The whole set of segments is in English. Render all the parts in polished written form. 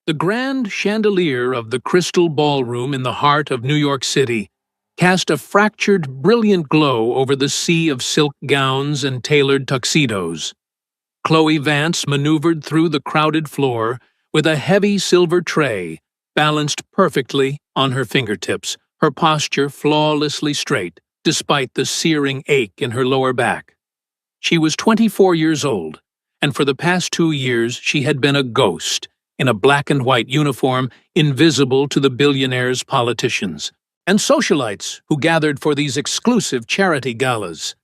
The grand chandelier of the Crystal Ballroom in the heart of New York City cast a fractured, brilliant glow over the sea of silk gowns and tailored tuxedos. Chloe Vance maneuvered through the crowded floor with a heavy silver tray balanced perfectly on her fingertips, her posture flawlessly straight, despite the searing ache in her lower back. She was 24 years old, and for the past 2 years she had been a ghost, in a black and white uniform, invisible to the billionaires' politicians and socialites who gathered for these exclusive charity galas.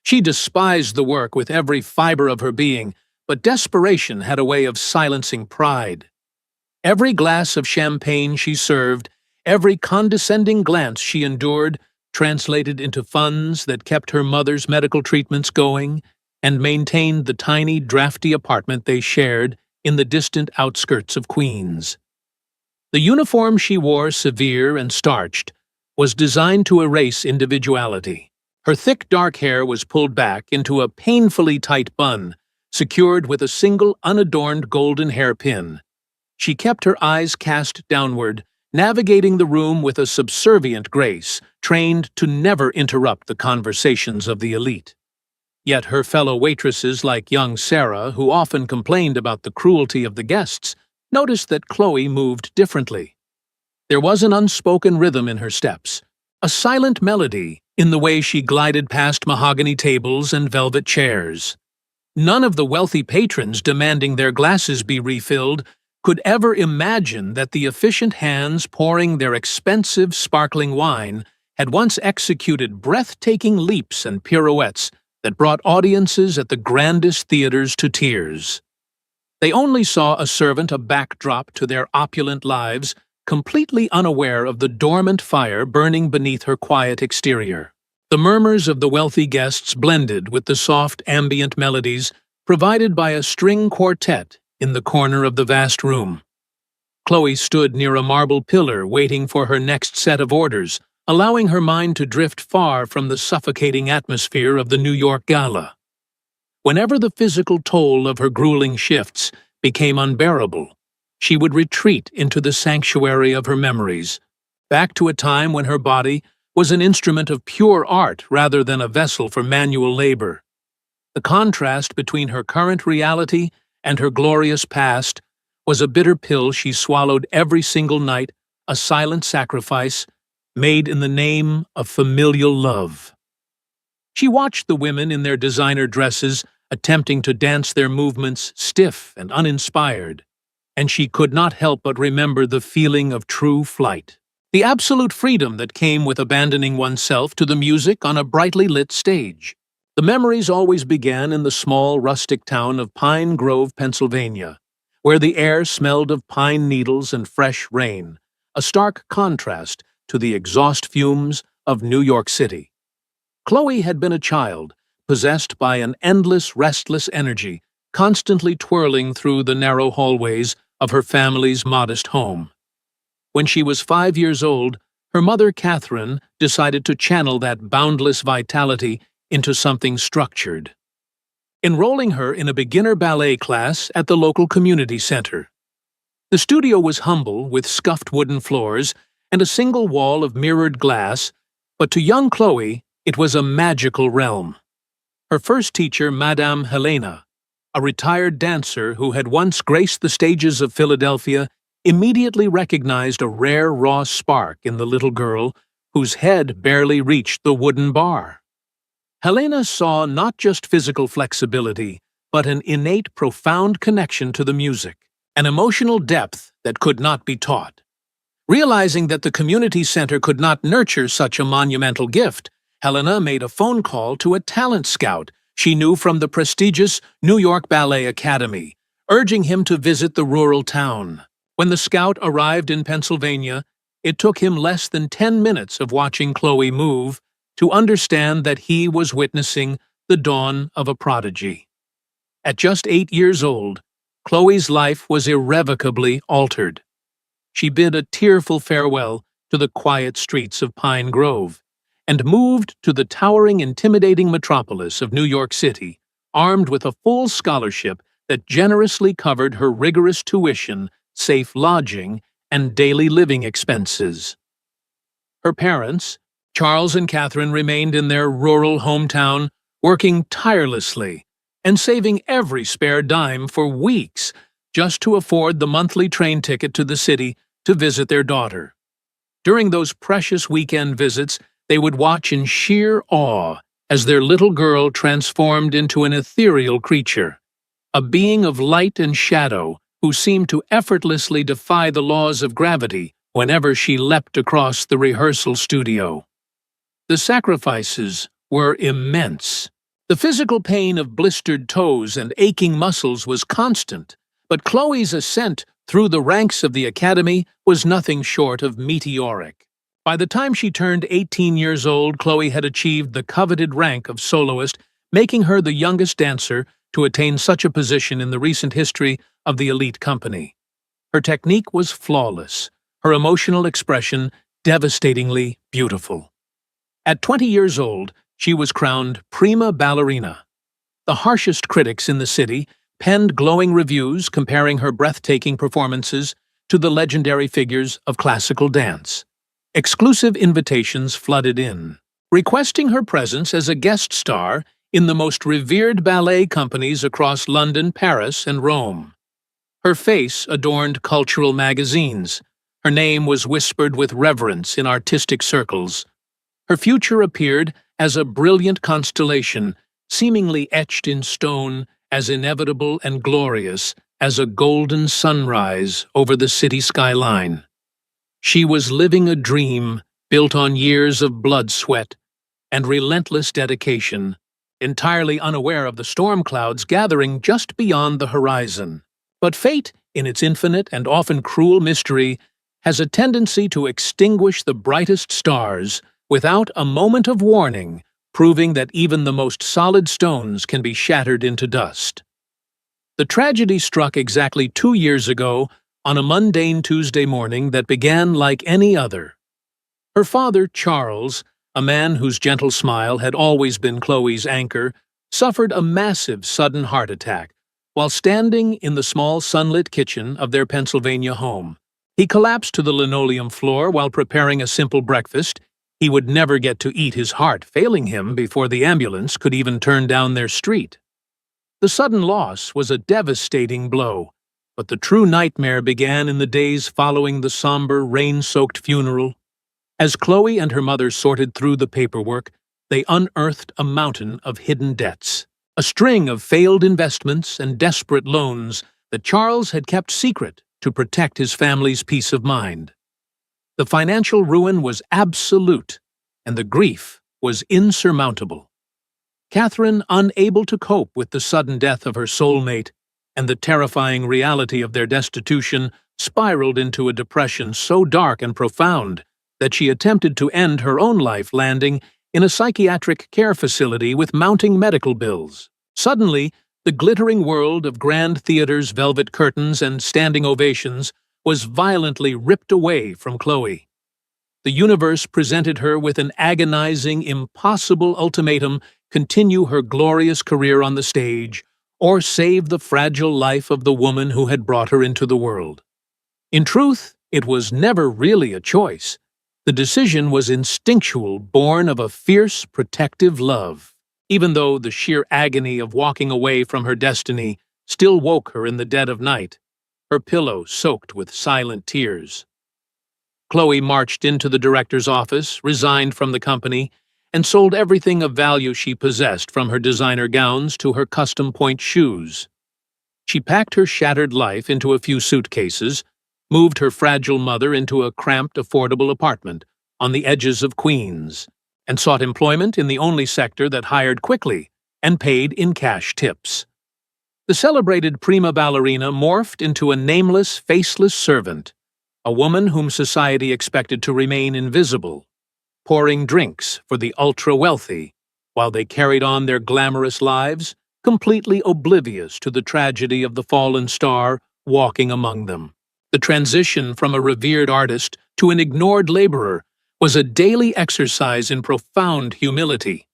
She despised the work with every fiber of her being, but desperation had a way of silencing pride. Every glass of champagne she served, every condescending glance she endured, translated into funds that kept her mother's medical treatments going and maintained the tiny, drafty apartment they shared in the distant outskirts of Queens. The uniform she wore, severe and starched, was designed to erase individuality. Her thick dark hair was pulled back into a painfully tight bun, secured with a single unadorned golden hairpin. She kept her eyes cast downward, navigating the room with a subservient grace, trained to never interrupt the conversations of the elite. Yet her fellow waitresses like young Sarah, who often complained about the cruelty of the guests, noticed that Chloe moved differently. There was an unspoken rhythm in her steps, a silent melody in the way she glided past mahogany tables and velvet chairs. None of the wealthy patrons demanding their glasses be refilled could ever imagine that the efficient hands pouring their expensive, sparkling wine had once executed breathtaking leaps and pirouettes that brought audiences at the grandest theaters to tears. They only saw a servant a backdrop to their opulent lives, completely unaware of the dormant fire burning beneath her quiet exterior. The murmurs of the wealthy guests blended with the soft ambient melodies provided by a string quartet in the corner of the vast room. Chloe stood near a marble pillar waiting for her next set of orders, allowing her mind to drift far from the suffocating atmosphere of the New York Gala. Whenever the physical toll of her grueling shifts became unbearable, she would retreat into the sanctuary of her memories, back to a time when her body was an instrument of pure art rather than a vessel for manual labor. The contrast between her current reality and her glorious past was a bitter pill she swallowed every single night, a silent sacrifice made in the name of familial love. She watched the women in their designer dresses attempting to dance their movements stiff and uninspired, and she could not help but remember the feeling of true flight, the absolute freedom that came with abandoning oneself to the music on a brightly lit stage. The memories always began in the small, rustic town of Pine Grove, Pennsylvania, where the air smelled of pine needles and fresh rain, a stark contrast to the exhaust fumes of New York City. Chloe had been a child, possessed by an endless, restless energy, constantly twirling through the narrow hallways of her family's modest home. When she was 5 years old, her mother, Catherine, decided to channel that boundless vitality into something structured, enrolling her in a beginner ballet class at the local community center. The studio was humble, with scuffed wooden floors and a single wall of mirrored glass, but to young Chloe, it was a magical realm. Her first teacher, Madame Helena, a retired dancer who had once graced the stages of Philadelphia, immediately recognized a rare raw spark in the little girl whose head barely reached the wooden bar. Helena saw not just physical flexibility, but an innate, profound connection to the music, an emotional depth that could not be taught. Realizing that the community center could not nurture such a monumental gift, Helena made a phone call to a talent scout she knew from the prestigious New York Ballet Academy, urging him to visit the rural town. When the scout arrived in Pennsylvania, it took him less than 10 minutes of watching Chloe move to understand that he was witnessing the dawn of a prodigy. At just 8 years old, Chloe's life was irrevocably altered. She bid a tearful farewell to the quiet streets of Pine Grove and moved to the towering, intimidating metropolis of New York City, armed with a full scholarship that generously covered her rigorous tuition safe lodging, and daily living expenses. Her parents, Charles and Catherine, remained in their rural hometown, working tirelessly and saving every spare dime for weeks just to afford the monthly train ticket to the city to visit their daughter. During those precious weekend visits, they would watch in sheer awe as their little girl transformed into an ethereal creature, a being of light and shadow who seemed to effortlessly defy the laws of gravity whenever she leapt across the rehearsal studio. The sacrifices were immense. The physical pain of blistered toes and aching muscles was constant, but Chloe's ascent through the ranks of the Academy was nothing short of meteoric. By the time she turned 18 years old, Chloe had achieved the coveted rank of soloist, making her the youngest dancer to attain such a position in the recent history of the elite company. Her technique was flawless, her emotional expression devastatingly beautiful. At 20 years old, she was crowned prima ballerina. The harshest critics in the city penned glowing reviews comparing her breathtaking performances to the legendary figures of classical dance. Exclusive invitations flooded in, requesting her presence as a guest star in the most revered ballet companies across London, Paris, and Rome. Her face adorned cultural magazines. Her name was whispered with reverence in artistic circles. Her future appeared as a brilliant constellation, seemingly etched in stone, as inevitable and glorious as a golden sunrise over the city skyline. She was living a dream built on years of blood, sweat, and relentless dedication, entirely unaware of the storm clouds gathering just beyond the horizon. But fate, in its infinite and often cruel mystery, has a tendency to extinguish the brightest stars without a moment of warning, proving that even the most solid stones can be shattered into dust. The tragedy struck exactly 2 years ago on a mundane Tuesday morning that began like any other. Her father, Charles, a man whose gentle smile had always been Chloe's anchor, suffered a massive sudden heart attack while standing in the small sunlit kitchen of their Pennsylvania home. He collapsed to the linoleum floor while preparing a simple breakfast. He would never get to eat, his heart failing him before the ambulance could even turn down their street. The sudden loss was a devastating blow, but the true nightmare began in the days following the somber, rain-soaked funeral. As Chloe and her mother sorted through the paperwork, they unearthed a mountain of hidden debts, a string of failed investments and desperate loans that Charles had kept secret to protect his family's peace of mind. The financial ruin was absolute, and the grief was insurmountable. Catherine, unable to cope with the sudden death of her soulmate and the terrifying reality of their destitution, spiraled into a depression so dark and profound that she attempted to end her own life, landing in a psychiatric care facility with mounting medical bills. Suddenly, the glittering world of grand theaters, velvet curtains, and standing ovations was violently ripped away from Chloe. The universe presented her with an agonizing, impossible ultimatum: continue her glorious career on the stage, or save the fragile life of the woman who had brought her into the world. In truth, it was never really a choice. The decision was instinctual, born of a fierce, protective love, even though the sheer agony of walking away from her destiny still woke her in the dead of night, her pillow soaked with silent tears. Chloe marched into the director's office, resigned from the company, and sold everything of value she possessed, from her designer gowns to her custom point shoes. She packed her shattered life into a few suitcases, moved her fragile mother into a cramped, affordable apartment on the edges of Queens, and sought employment in the only sector that hired quickly and paid in cash tips. The celebrated prima ballerina morphed into a nameless, faceless servant, a woman whom society expected to remain invisible, pouring drinks for the ultra-wealthy while they carried on their glamorous lives, completely oblivious to the tragedy of the fallen star walking among them. The transition from a revered artist to an ignored laborer was a daily exercise in profound humility.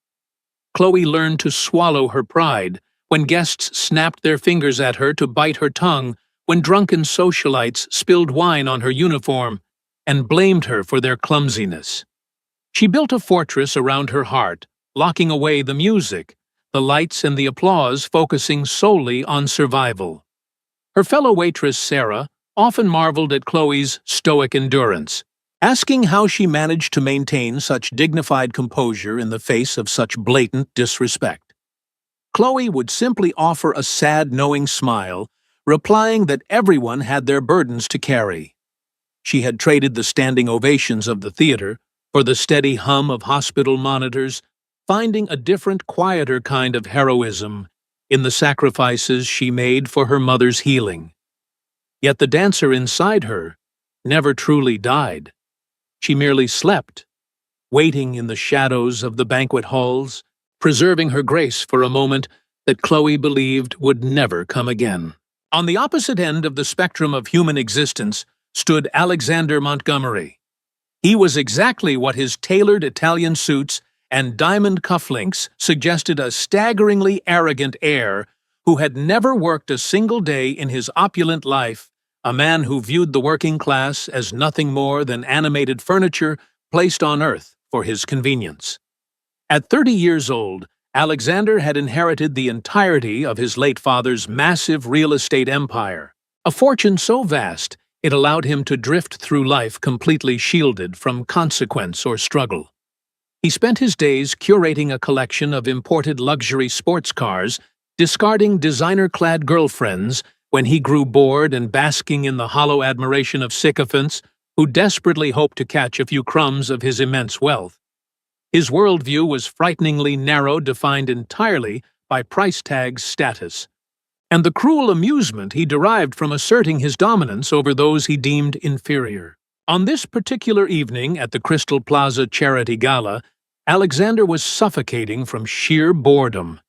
Chloe learned to swallow her pride when guests snapped their fingers at her to bite her tongue when drunken socialites spilled wine on her uniform and blamed her for their clumsiness. She built a fortress around her heart, locking away the music, the lights and the applause focusing solely on survival. Her fellow waitress Sarah often marveled at Chloe's stoic endurance, asking how she managed to maintain such dignified composure in the face of such blatant disrespect. Chloe would simply offer a sad, knowing smile, replying that everyone had their burdens to carry. She had traded the standing ovations of the theater for the steady hum of hospital monitors, finding a different, quieter kind of heroism in the sacrifices she made for her mother's healing. Yet the dancer inside her never truly died. She merely slept, waiting in the shadows of the banquet halls, preserving her grace for a moment that Chloe believed would never come again. On the opposite end of the spectrum of human existence stood Alexander Montgomery. He was exactly what his tailored Italian suits and diamond cufflinks suggested: a staggeringly arrogant heir who had never worked a single day in his opulent life, a man who viewed the working class as nothing more than animated furniture placed on earth for his convenience. At 30 years old, Alexander had inherited the entirety of his late father's massive real estate empire, a fortune so vast it allowed him to drift through life completely shielded from consequence or struggle. He spent his days curating a collection of imported luxury sports cars, discarding designer-clad girlfriends when he grew bored and basking in the hollow admiration of sycophants who desperately hoped to catch a few crumbs of his immense wealth. His worldview was frighteningly narrow, defined entirely by price tag's status, and the cruel amusement he derived from asserting his dominance over those he deemed inferior. On this particular evening at the Crystal Plaza Charity Gala, Alexander was suffocating from sheer boredom.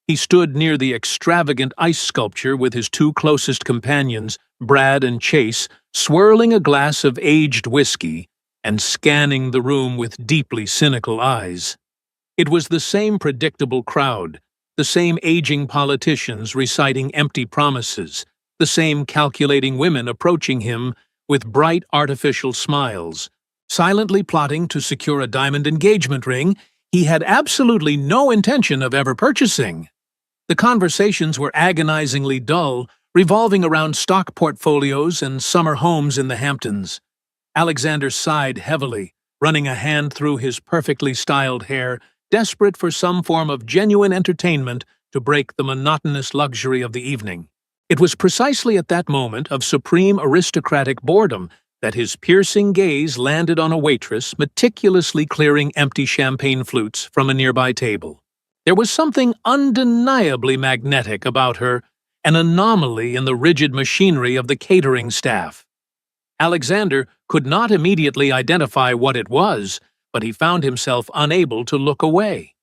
He stood near the extravagant ice sculpture with his two closest companions, Brad and Chase, swirling a glass of aged whiskey and scanning the room with deeply cynical eyes. It was the same predictable crowd, the same aging politicians reciting empty promises, the same calculating women approaching him with bright artificial smiles, silently plotting to secure a diamond engagement ring he had absolutely no intention of ever purchasing. The conversations were agonizingly dull, revolving around stock portfolios and summer homes in the Hamptons. Alexander sighed heavily, running a hand through his perfectly styled hair, desperate for some form of genuine entertainment to break the monotonous luxury of the evening. It was precisely at that moment of supreme aristocratic boredom that his piercing gaze landed on a waitress meticulously clearing empty champagne flutes from a nearby table. There was something undeniably magnetic about her, an anomaly in the rigid machinery of the catering staff. Alexander could not immediately identify what it was, but he found himself unable to look away.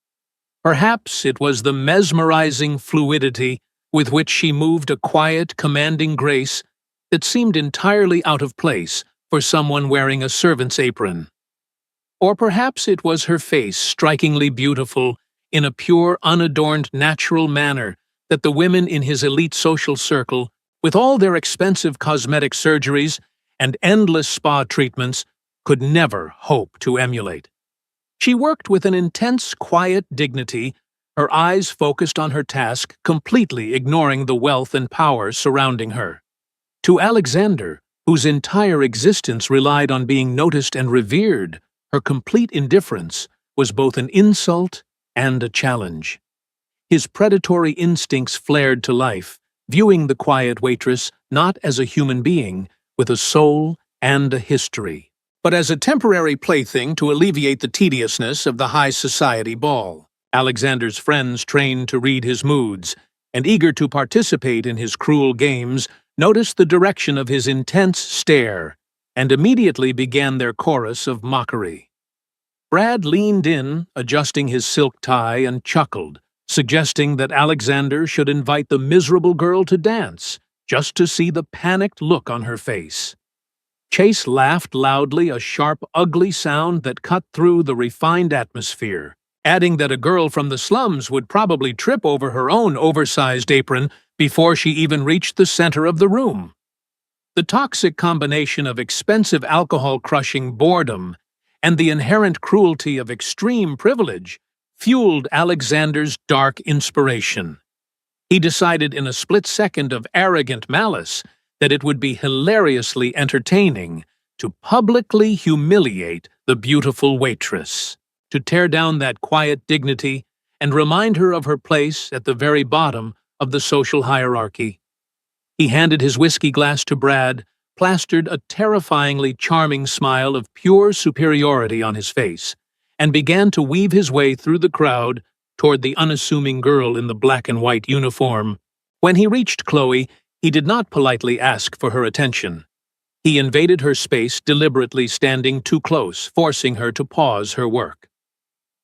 Perhaps it was the mesmerizing fluidity with which she moved, a quiet, commanding grace that seemed entirely out of place for someone wearing a servant's apron. Or perhaps it was her face, strikingly beautiful, in a pure, unadorned, natural manner that the women in his elite social circle, with all their expensive cosmetic surgeries and endless spa treatments, could never hope to emulate. She worked with an intense, quiet dignity, her eyes focused on her task, completely ignoring the wealth and power surrounding her. To Alexander, whose entire existence relied on being noticed and revered, her complete indifference was both an insult and a challenge. His predatory instincts flared to life, viewing the quiet waitress not as a human being with a soul and a history, but as a temporary plaything to alleviate the tediousness of the high society ball. Alexander's friends, trained to read his moods and eager to participate in his cruel games, noticed the direction of his intense stare and immediately began their chorus of mockery. Brad leaned in, adjusting his silk tie, and chuckled, suggesting that Alexander should invite the miserable girl to dance, just to see the panicked look on her face. Chase laughed loudly, a sharp, ugly sound that cut through the refined atmosphere, adding that a girl from the slums would probably trip over her own oversized apron before she even reached the center of the room. The toxic combination of expensive alcohol-crushing boredom and the inherent cruelty of extreme privilege fueled Alexander's dark inspiration. He decided in a split second of arrogant malice that it would be hilariously entertaining to publicly humiliate the beautiful waitress, to tear down that quiet dignity and remind her of her place at the very bottom of the social hierarchy. He handed his whiskey glass to Brad, plastered a terrifyingly charming smile of pure superiority on his face, and began to weave his way through the crowd toward the unassuming girl in the black and white uniform. When he reached Chloe, he did not politely ask for her attention. He invaded her space, deliberately standing too close, forcing her to pause her work.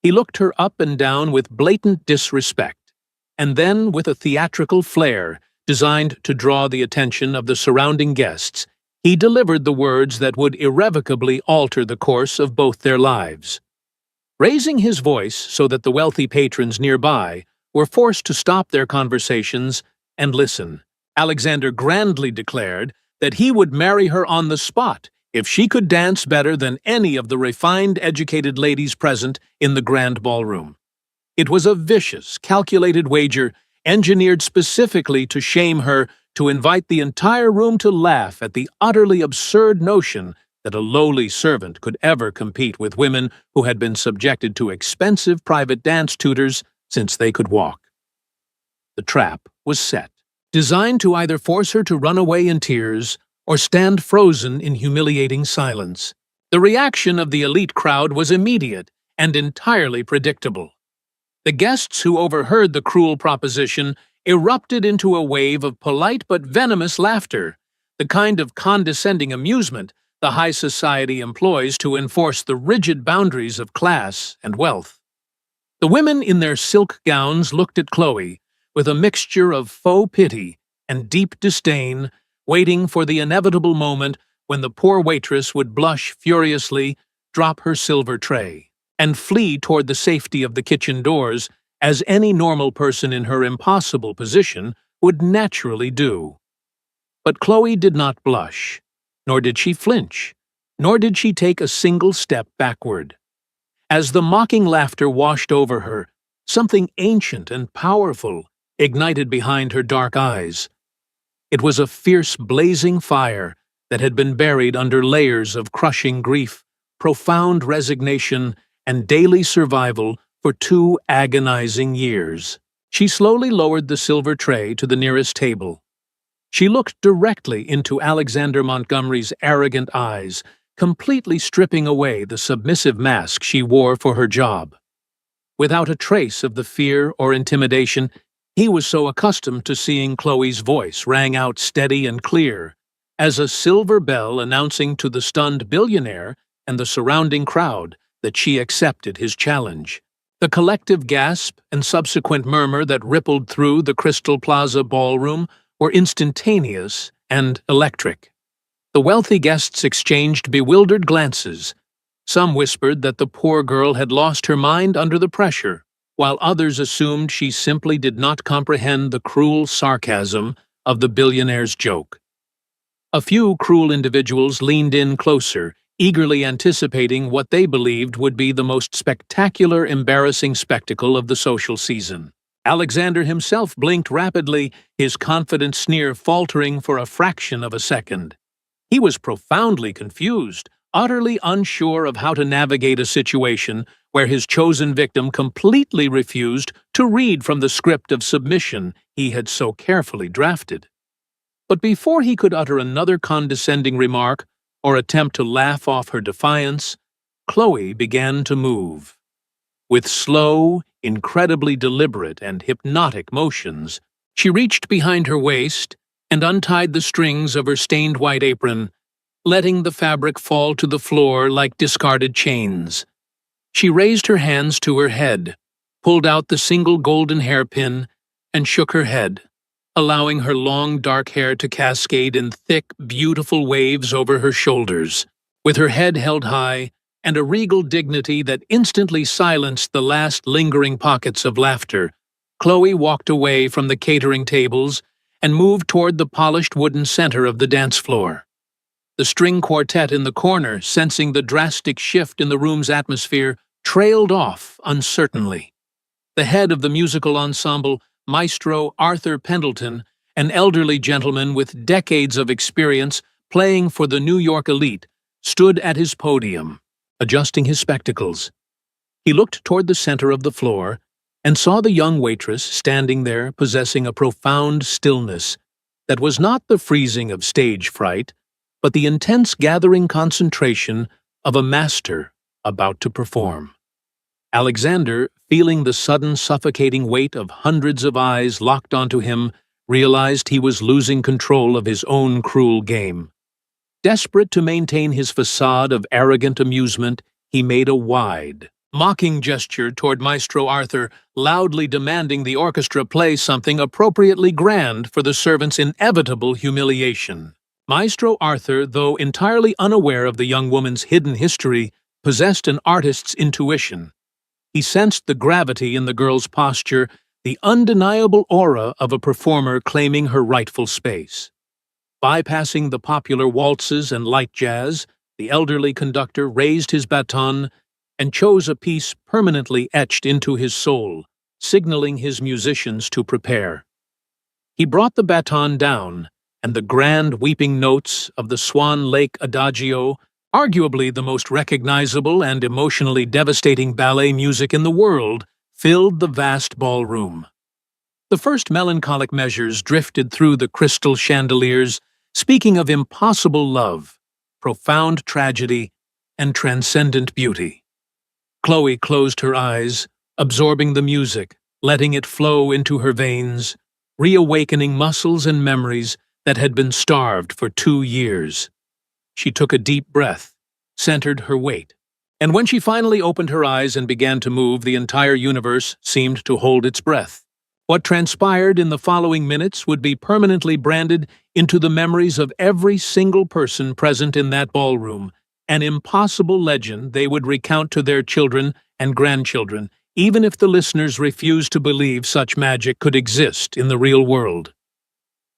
He looked her up and down with blatant disrespect, and then, with a theatrical flair designed to draw the attention of the surrounding guests, he delivered the words that would irrevocably alter the course of both their lives. Raising his voice so that the wealthy patrons nearby were forced to stop their conversations and listen, Alexander grandly declared that he would marry her on the spot if she could dance better than any of the refined, educated ladies present in the grand ballroom. It was a vicious, calculated wager engineered specifically to shame her, to invite the entire room to laugh at the utterly absurd notion that a lowly servant could ever compete with women who had been subjected to expensive private dance tutors since they could walk. The trap was set, designed to either force her to run away in tears or stand frozen in humiliating silence. The reaction of the elite crowd was immediate and entirely predictable. The guests who overheard the cruel proposition erupted into a wave of polite but venomous laughter, the kind of condescending amusement the high society employs to enforce the rigid boundaries of class and wealth. The women in their silk gowns looked at Chloe with a mixture of faux pity and deep disdain, waiting for the inevitable moment when the poor waitress would blush furiously, drop her silver tray, and flee toward the safety of the kitchen doors, as any normal person in her impossible position would naturally do. But Chloe did not blush, nor did she flinch, nor did she take a single step backward. As the mocking laughter washed over her, something ancient and powerful ignited behind her dark eyes. It was a fierce, blazing fire that had been buried under layers of crushing grief, profound resignation, and daily survival for 2 agonizing years. She slowly lowered the silver tray to the nearest table. She looked directly into Alexander Montgomery's arrogant eyes, completely stripping away the submissive mask she wore for her job. Without a trace of the fear or intimidation, he was so accustomed to seeing Chloe's voice rang out steady and clear, as a silver bell announcing to the stunned billionaire and the surrounding crowd that she accepted his challenge. The collective gasp and subsequent murmur that rippled through the Crystal Plaza ballroom were instantaneous and electric. The wealthy guests exchanged bewildered glances. Some whispered that the poor girl had lost her mind under the pressure, while others assumed she simply did not comprehend the cruel sarcasm of the billionaire's joke. A few cruel individuals leaned in closer, eagerly anticipating what they believed would be the most spectacular, embarrassing spectacle of the social season. Alexander himself blinked rapidly, his confident sneer faltering for a fraction of a second. He was profoundly confused, utterly unsure of how to navigate a situation where his chosen victim completely refused to read from the script of submission he had so carefully drafted. But before he could utter another condescending remark or attempt to laugh off her defiance, Chloe began to move. With slow, incredibly deliberate and hypnotic motions, she reached behind her waist and untied the strings of her stained white apron, letting the fabric fall to the floor like discarded chains. She raised her hands to her head, pulled out the single golden hairpin, and shook her head, allowing her long dark hair to cascade in thick, beautiful waves over her shoulders. With her head held high and a regal dignity that instantly silenced the last lingering pockets of laughter, Chloe walked away from the catering tables and moved toward the polished wooden center of the dance floor. The string quartet in the corner, sensing the drastic shift in the room's atmosphere, trailed off uncertainly. The head of the musical ensemble, Maestro Arthur Pendleton, an elderly gentleman with decades of experience playing for the New York elite, stood at his podium, adjusting his spectacles. He looked toward the center of the floor and saw the young waitress standing there possessing a profound stillness that was not the freezing of stage fright, but the intense gathering concentration of a master about to perform. Alexander, feeling the sudden suffocating weight of hundreds of eyes locked onto him, realized he was losing control of his own cruel game. Desperate to maintain his facade of arrogant amusement, he made a wide, mocking gesture toward Maestro Arthur, loudly demanding the orchestra play something appropriately grand for the servant's inevitable humiliation. Maestro Arthur, though entirely unaware of the young woman's hidden history, possessed an artist's intuition. He sensed the gravity in the girl's posture, the undeniable aura of a performer claiming her rightful space. Bypassing the popular waltzes and light jazz, the elderly conductor raised his baton and chose a piece permanently etched into his soul, signaling his musicians to prepare. He brought the baton down, and the grand weeping notes of the Swan Lake Adagio, arguably the most recognizable and emotionally devastating ballet music in the world, filled the vast ballroom. The first melancholic measures drifted through the crystal chandeliers, speaking of impossible love, profound tragedy, and transcendent beauty. Chloe closed her eyes, absorbing the music, letting it flow into her veins, reawakening muscles and memories that had been starved for 2 years. She took a deep breath, centered her weight, and when she finally opened her eyes and began to move, the entire universe seemed to hold its breath. What transpired in the following minutes would be permanently branded into the memories of every single person present in that ballroom, an impossible legend they would recount to their children and grandchildren, even if the listeners refused to believe such magic could exist in the real world.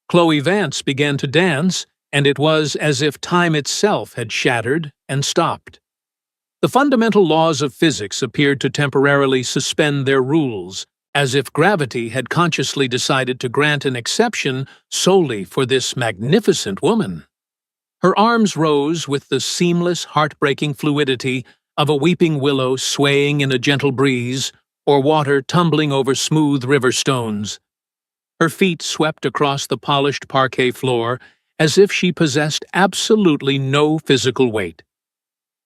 Chloe Vance began to dance, and it was as if time itself had shattered and stopped. The fundamental laws of physics appeared to temporarily suspend their rules, as if gravity had consciously decided to grant an exception solely for this magnificent woman. Her arms rose with the seamless, heartbreaking fluidity of a weeping willow swaying in a gentle breeze, or water tumbling over smooth river stones. Her feet swept across the polished parquet floor as if she possessed absolutely no physical weight.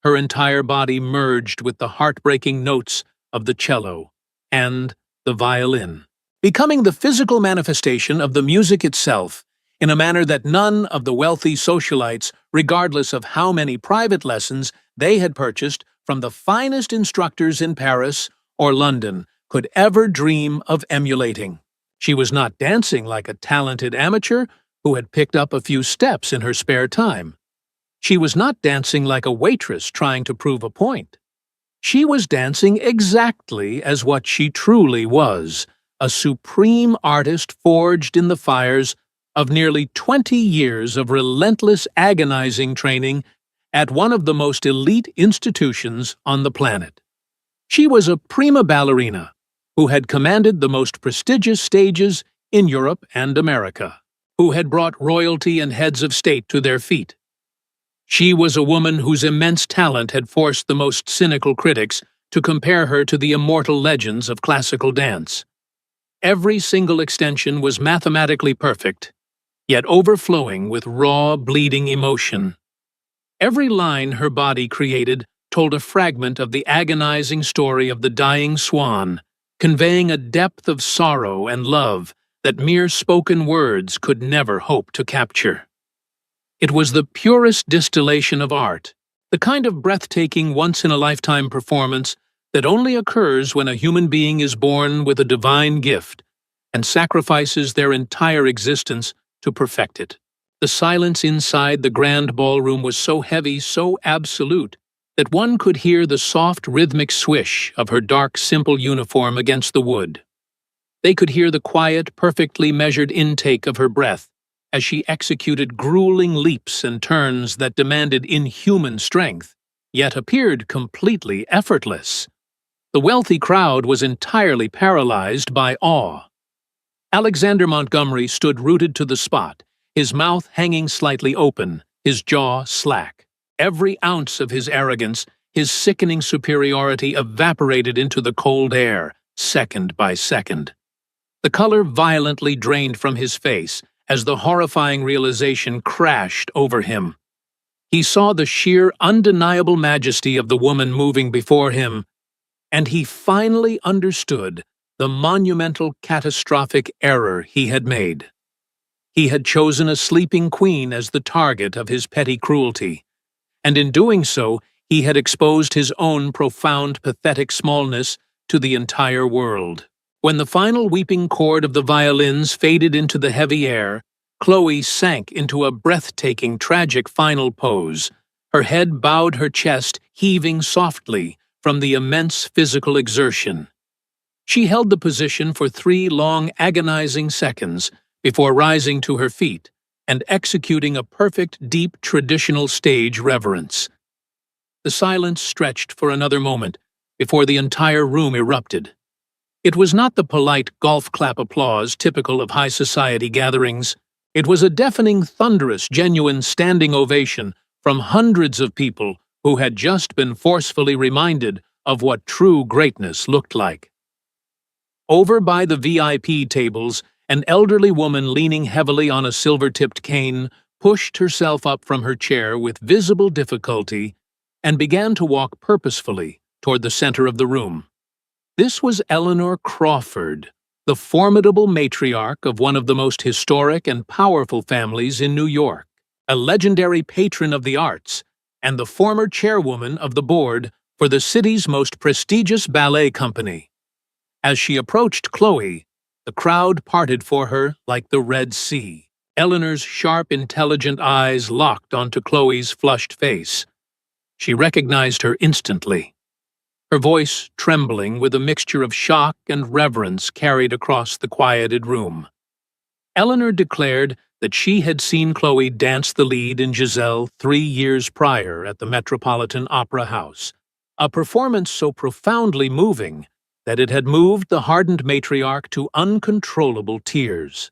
Her entire body merged with the heartbreaking notes of the cello and the violin, becoming the physical manifestation of the music itself in a manner that none of the wealthy socialites, regardless of how many private lessons they had purchased from the finest instructors in Paris or London, could ever dream of emulating. She was not dancing like a talented amateur who had picked up a few steps in her spare time. She was not dancing like a waitress trying to prove a point. She was dancing exactly as what she truly was, a supreme artist forged in the fires of nearly 20 years of relentless, agonizing training at one of the most elite institutions on the planet. She was a prima ballerina who had commanded the most prestigious stages in Europe and America, who had brought royalty and heads of state to their feet. She was a woman whose immense talent had forced the most cynical critics to compare her to the immortal legends of classical dance. Every single extension was mathematically perfect, yet overflowing with raw, bleeding emotion. Every line her body created told a fragment of the agonizing story of the dying swan, conveying a depth of sorrow and love that mere spoken words could never hope to capture. It was the purest distillation of art, the kind of breathtaking once-in-a-lifetime performance that only occurs when a human being is born with a divine gift and sacrifices their entire existence to perfect it. The silence inside the grand ballroom was so heavy, so absolute, that one could hear the soft rhythmic swish of her dark, simple uniform against the wood. They could hear the quiet, perfectly measured intake of her breath as she executed grueling leaps and turns that demanded inhuman strength, yet appeared completely effortless. The wealthy crowd was entirely paralyzed by awe. Alexander Montgomery stood rooted to the spot, his mouth hanging slightly open, his jaw slack. Every ounce of his arrogance, his sickening superiority evaporated into the cold air, second by second. The color violently drained from his face as the horrifying realization crashed over him. He saw the sheer, undeniable majesty of the woman moving before him, and he finally understood the monumental, catastrophic error he had made. He had chosen a sleeping queen as the target of his petty cruelty, and in doing so, he had exposed his own profound, pathetic smallness to the entire world. When the final weeping chord of the violins faded into the heavy air, Chloe sank into a breathtaking, tragic final pose, her head bowed, her chest heaving softly from the immense physical exertion. She held the position for 3 long, agonizing seconds before rising to her feet and executing a perfect, deep, traditional stage reverence. The silence stretched for another moment before the entire room erupted. It was not the polite golf clap applause typical of high society gatherings. It was a deafening, thunderous, genuine standing ovation from hundreds of people who had just been forcefully reminded of what true greatness looked like. Over by the VIP tables, an elderly woman leaning heavily on a silver-tipped cane pushed herself up from her chair with visible difficulty and began to walk purposefully toward the center of the room. This was Eleanor Crawford, the formidable matriarch of one of the most historic and powerful families in New York, a legendary patron of the arts, and the former chairwoman of the board for the city's most prestigious ballet company. As she approached Chloe, the crowd parted for her like the Red Sea. Eleanor's sharp, intelligent eyes locked onto Chloe's flushed face. She recognized her instantly. Her voice trembling with a mixture of shock and reverence carried across the quieted room. Eleanor declared that she had seen Chloe dance the lead in Giselle 3 years prior at the Metropolitan Opera House, a performance so profoundly moving that it had moved the hardened matriarch to uncontrollable tears.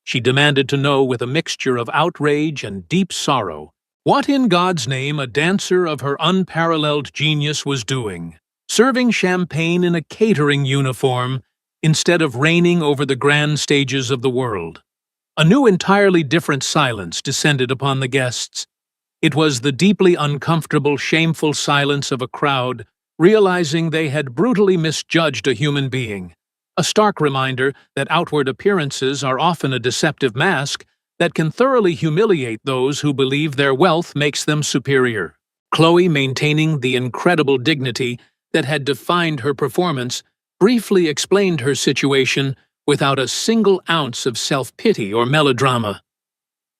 She demanded to know with a mixture of outrage and deep sorrow what in God's name a dancer of her unparalleled genius was doing, serving champagne in a catering uniform instead of reigning over the grand stages of the world. A new, entirely different silence descended upon the guests. It was the deeply uncomfortable, shameful silence of a crowd realizing they had brutally misjudged a human being, a stark reminder that outward appearances are often a deceptive mask that can thoroughly humiliate those who believe their wealth makes them superior. Chloe, maintaining the incredible dignity that had defined her performance, briefly explained her situation without a single ounce of self-pity or melodrama.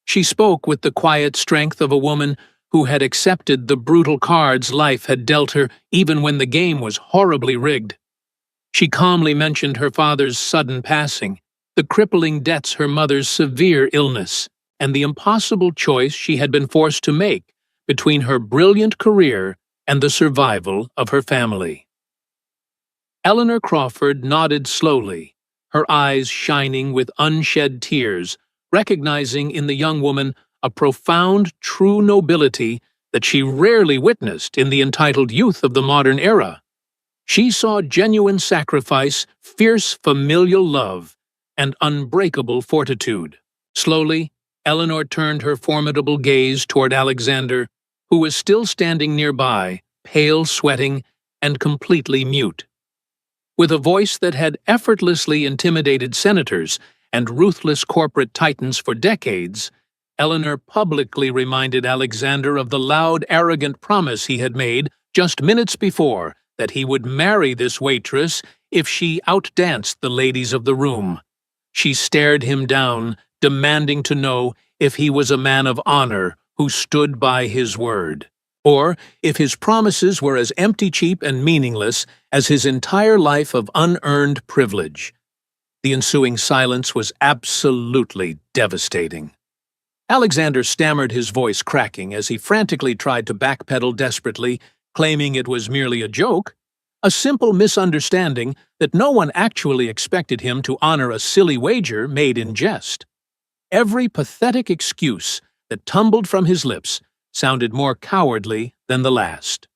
She spoke with the quiet strength of a woman who had accepted the brutal cards life had dealt her even when the game was horribly rigged. She calmly mentioned her father's sudden passing, the crippling debts her mother's severe illness, and the impossible choice she had been forced to make between her brilliant career and the survival of her family. Eleanor Crawford nodded slowly, her eyes shining with unshed tears, recognizing in the young woman a profound, true nobility that she rarely witnessed in the entitled youth of the modern era. She saw genuine sacrifice, fierce familial love, and unbreakable fortitude. Slowly, Eleanor turned her formidable gaze toward Alexander, who was still standing nearby, pale, sweating, and completely mute. With a voice that had effortlessly intimidated senators and ruthless corporate titans for decades, Eleanor publicly reminded Alexander of the loud, arrogant promise he had made just minutes before that he would marry this waitress if she outdanced the ladies of the room. She stared him down, demanding to know if he was a man of honor who stood by his word, or if his promises were as empty, cheap, and meaningless as his entire life of unearned privilege. The ensuing silence was absolutely devastating. Alexander stammered, his voice cracking as he frantically tried to backpedal desperately, claiming it was merely a joke, a simple misunderstanding that no one actually expected him to honor a silly wager made in jest. Every pathetic excuse that tumbled from his lips sounded more cowardly than the last.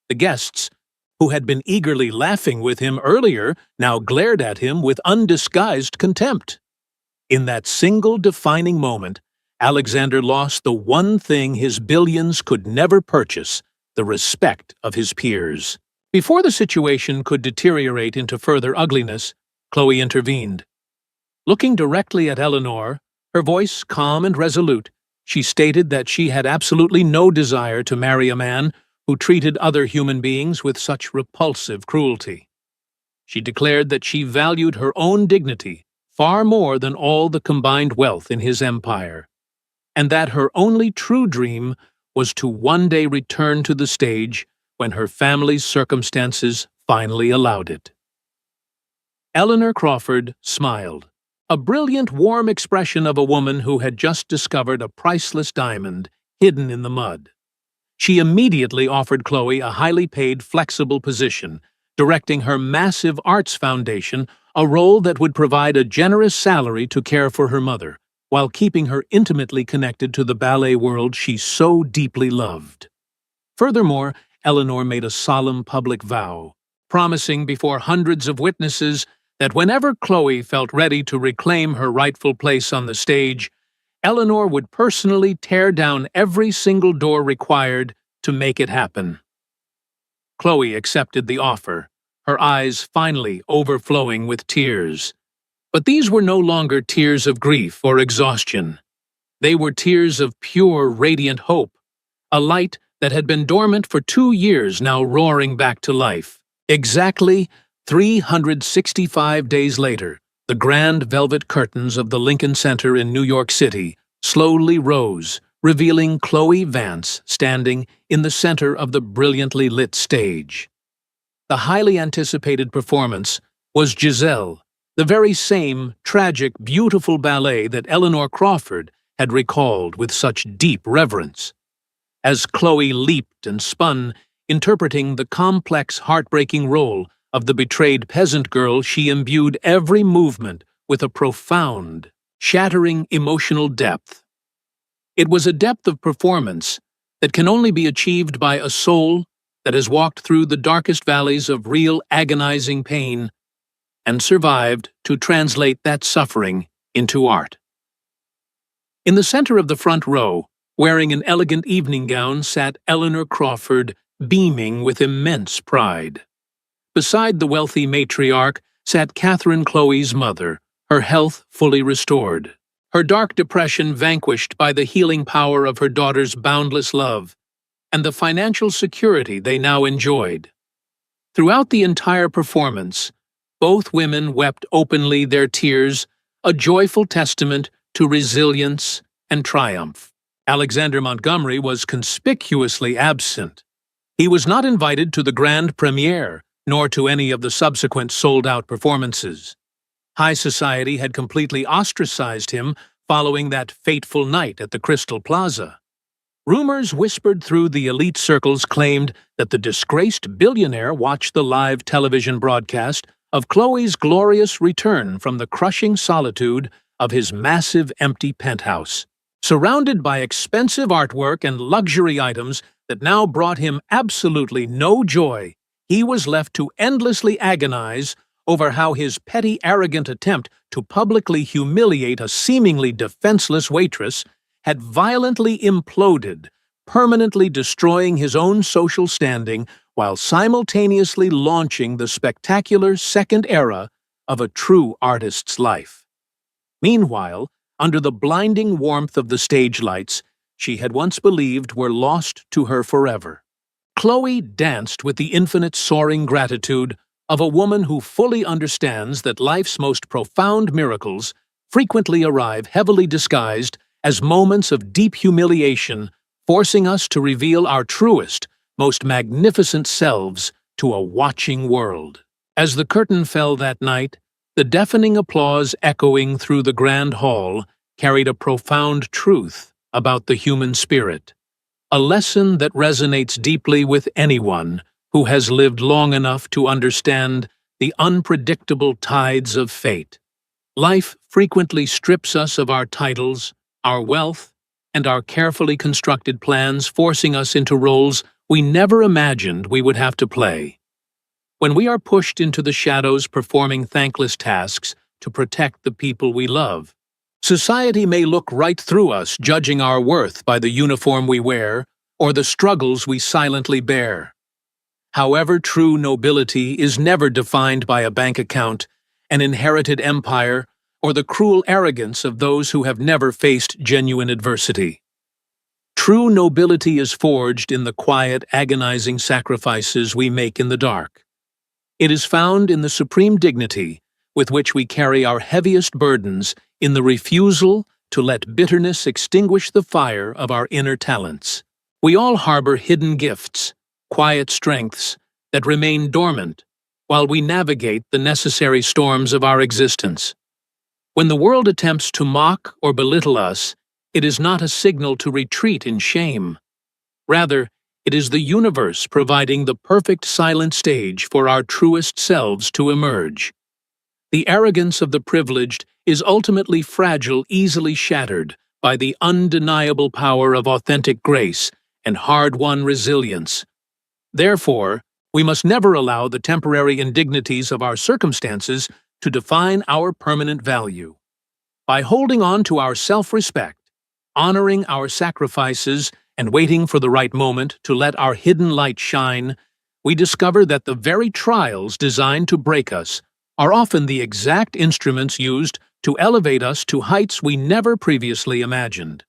The guests, who had been eagerly laughing with him earlier, now glared at him with undisguised contempt. In that single defining moment, Alexander lost the one thing his billions could never purchase: the respect of his peers. Before the situation could deteriorate into further ugliness, Chloe intervened. Looking directly at Eleanor, her voice calm and resolute, she stated that she had absolutely no desire to marry a man who treated other human beings with such repulsive cruelty. She declared that she valued her own dignity far more than all the combined wealth in his empire, and that her only true dream was to one day return to the stage when her family's circumstances finally allowed it. Eleanor Crawford smiled, a brilliant, warm expression of a woman who had just discovered a priceless diamond hidden in the mud. She immediately offered Chloe a highly paid, flexible position, directing her massive arts foundation, a role that would provide a generous salary to care for her mother, while keeping her intimately connected to the ballet world she so deeply loved. Furthermore, Eleanor made a solemn public vow, promising before hundreds of witnesses that whenever Chloe felt ready to reclaim her rightful place on the stage, Eleanor would personally tear down every single door required to make it happen. Chloe accepted the offer, her eyes finally overflowing with tears. But these were no longer tears of grief or exhaustion. They were tears of pure, radiant hope, a light that had been dormant for 2 years now roaring back to life. Exactly 365 days later, the grand velvet curtains of the Lincoln Center in New York City slowly rose, revealing Chloe Vance standing in the center of the brilliantly lit stage. The highly anticipated performance was Giselle, the very same tragic, beautiful ballet that Eleanor Crawford had recalled with such deep reverence. As Chloe leaped and spun, interpreting the complex, heartbreaking role of the betrayed peasant girl, she imbued every movement with a profound, shattering emotional depth. It was a depth of performance that can only be achieved by a soul that has walked through the darkest valleys of real agonizing pain and survived to translate that suffering into art. In the center of the front row, wearing an elegant evening gown, sat Eleanor Crawford, beaming with immense pride. Beside the wealthy matriarch sat Catherine, Chloe's mother, her health fully restored, her dark depression vanquished by the healing power of her daughter's boundless love, and the financial security they now enjoyed. Throughout the entire performance, both women wept openly, their tears a joyful testament to resilience and triumph. Alexander Montgomery was conspicuously absent. He was not invited to the grand premiere, nor to any of the subsequent sold-out performances. High society had completely ostracized him following that fateful night at the Crystal Plaza. Rumors whispered through the elite circles claimed that the disgraced billionaire watched the live television broadcast of Chloe's glorious return from the crushing solitude of his massive empty penthouse. Surrounded by expensive artwork and luxury items that now brought him absolutely no joy, he was left to endlessly agonize over how his petty, arrogant attempt to publicly humiliate a seemingly defenseless waitress had violently imploded, permanently destroying his own social standing while simultaneously launching the spectacular second era of a true artist's life. Meanwhile, under the blinding warmth of the stage lights she had once believed were lost to her forever, Chloe danced with the infinite soaring gratitude of a woman who fully understands that life's most profound miracles frequently arrive heavily disguised as moments of deep humiliation, forcing us to reveal our truest, most magnificent selves to a watching world. As the curtain fell that night, The deafening applause echoing through the grand hall carried a profound truth about the human spirit, a lesson that resonates deeply with anyone who has lived long enough to understand the unpredictable tides of fate. Life frequently strips us of our titles, our wealth, and our carefully constructed plans, forcing us into roles we never imagined we would have to play. When we are pushed into the shadows performing thankless tasks to protect the people we love, society may look right through us, judging our worth by the uniform we wear or the struggles we silently bear. However, true nobility is never defined by a bank account, an inherited empire, or the cruel arrogance of those who have never faced genuine adversity. True nobility is forged in the quiet, agonizing sacrifices we make in the dark. It is found in the supreme dignity with which we carry our heaviest burdens, in the refusal to let bitterness extinguish the fire of our inner talents. We all harbor hidden gifts, quiet strengths that remain dormant while we navigate the necessary storms of our existence. When the world attempts to mock or belittle us, it is not a signal to retreat in shame. Rather, it is the universe providing the perfect silent stage for our truest selves to emerge. The arrogance of the privileged is ultimately fragile, easily shattered by the undeniable power of authentic grace and hard-won resilience. Therefore, we must never allow the temporary indignities of our circumstances to define our permanent value. By holding on to our self-respect, honoring our sacrifices, and waiting for the right moment to let our hidden light shine, we discover that the very trials designed to break us are often the exact instruments used to elevate us to heights we never previously imagined.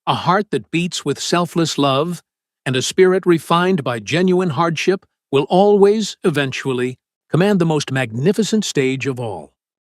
A heart that beats with selfless love and a spirit refined by genuine hardship will always, eventually, command the most magnificent stage of all.